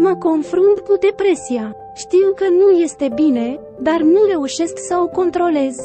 Mă confrunt cu depresia. Știu că nu este bine, dar nu reușesc să o controlez.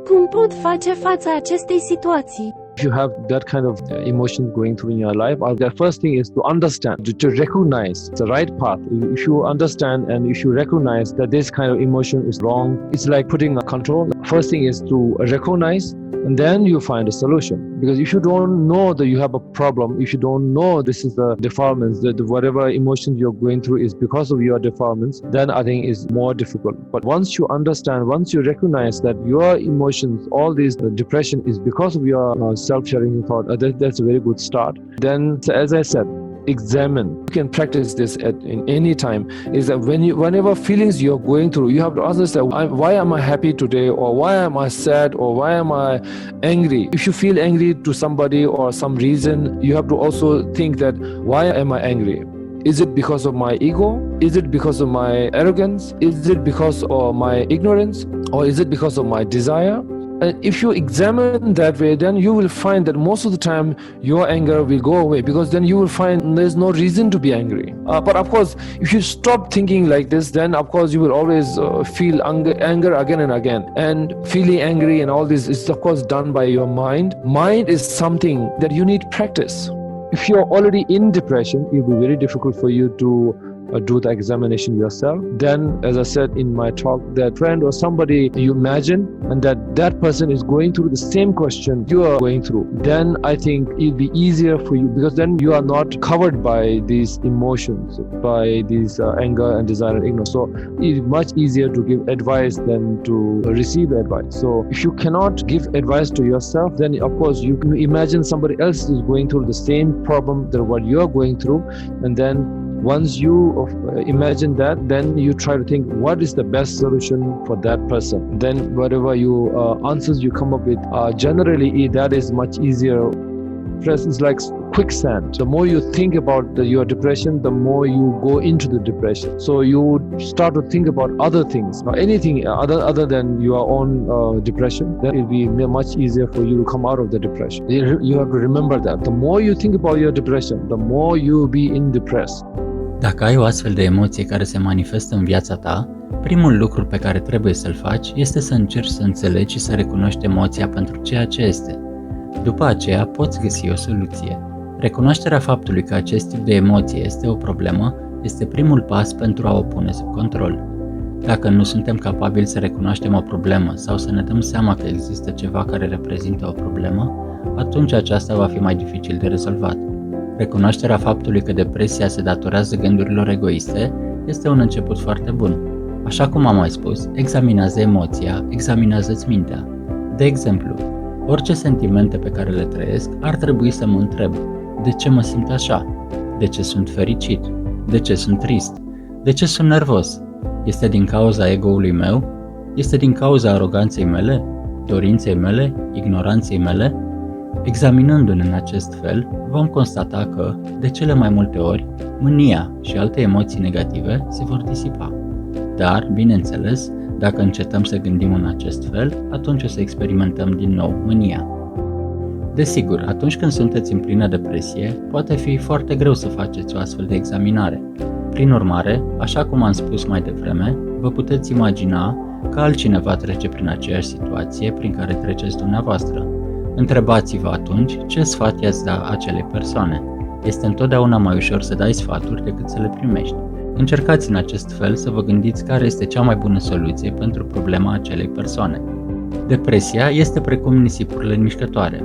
Cum pot face față acestei situații? If you have that kind of emotions going through in your life, the first thing is to understand, to recognize the right path. If you understand and if you recognize that this kind of emotion is wrong, it's like putting a control. First thing is to recognize, and then you find a solution. Because if you don't know that you have a problem, if you don't know this is the defilements, that whatever emotions you're going through is because of your defilements, then I think it's more difficult. But once you understand, once you recognize that your emotions, all this depression is because of your self-sharing thought, that's a very good start. Then, as I said, examine. You can practice this in any time. Is that whenever feelings you're going through, you have to ask yourself, why am I happy today, or why am I sad, or why am I angry? If you feel angry to somebody or some reason, you have to also think that, why am I angry? Is it because of my ego? Is it because of my arrogance? Is it because of my ignorance? Or is it because of my desire? And if you examine that way, then you will find that most of the time your anger will go away, because then you will find there's no reason to be angry. But of course, if you stop thinking like this, then of course you will always feel anger again and again. And feeling angry and all this is of course done by your mind. Mind is something that you need practice. If you're already in depression, it will be very difficult for you to do the examination yourself. Then, as I said in my talk, that friend or somebody you imagine, and that person is going through the same question you are going through, then I think it'll be easier for you, because then you are not covered by these emotions, by these anger and desire and ignorance. So it's much easier to give advice than to receive advice. So if you cannot give advice to yourself, then of course you can imagine somebody else is going through the same problem that what you are going through, and then once you imagine that, then you try to think what is the best solution for that person. Then whatever answers you come up with, generally that is much easier. Stress is like quicksand. The more you think about your depression, the more you go into the depression. So you start to think about other things, anything other than your own depression. Then it will be much easier for you to come out of the depression. You have to remember that. The more you think about your depression, the more you will be in depressed. Dacă ai o astfel de emoție care se manifestă în viața ta, primul lucru pe care trebuie să-l faci este să încerci să înțelegi și să recunoști emoția pentru ceea ce este. După aceea poți găsi o soluție. Recunoașterea faptului că acest tip de emoție este o problemă este primul pas pentru a o pune sub control. Dacă nu suntem capabili să recunoaștem o problemă sau să ne dăm seama că există ceva care reprezintă o problemă, atunci aceasta va fi mai dificil de rezolvat. Recunoașterea faptului că depresia se datorează gândurilor egoiste este un început foarte bun. Așa cum am mai spus, examinează emoția, examinează-ți mintea. De exemplu, orice sentimente pe care le trăiesc ar trebui să mă întreb: de ce mă simt așa? De ce sunt fericit? De ce sunt trist? De ce sunt nervos? Este din cauza ego-ului meu? Este din cauza aroganței mele? Dorinței mele? Ignoranței mele? Examinându-ne în acest fel, vom constata că, de cele mai multe ori, mânia și alte emoții negative se vor disipa. Dar, bineînțeles, dacă încetăm să gândim în acest fel, atunci o să experimentăm din nou mânia. Desigur, atunci când sunteți în plină depresie, poate fi foarte greu să faceți o astfel de examinare. Prin urmare, așa cum am spus mai devreme, vă puteți imagina că altcineva trece prin aceeași situație prin care treceți dumneavoastră. Întrebați-vă atunci ce sfat i-ați da acelei persoane. Este întotdeauna mai ușor să dai sfaturi decât să le primești. Încercați în acest fel să vă gândiți care este cea mai bună soluție pentru problema acelei persoane. Depresia este precum nisipurile mișcătoare.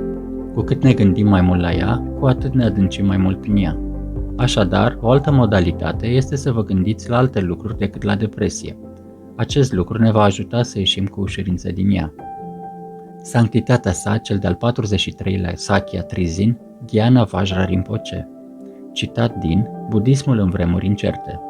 Cu cât ne gândim mai mult la ea, cu atât ne adâncim mai mult în ea. Așadar, o altă modalitate este să vă gândiți la alte lucruri decât la depresie. Acest lucru ne va ajuta să ieșim cu ușurință din ea. Sanctitatea sa, cel de-al 43-lea Sakya Trizin, Gyana Vajra Rinpoche. Citat din Buddhismul în vremuri incerte.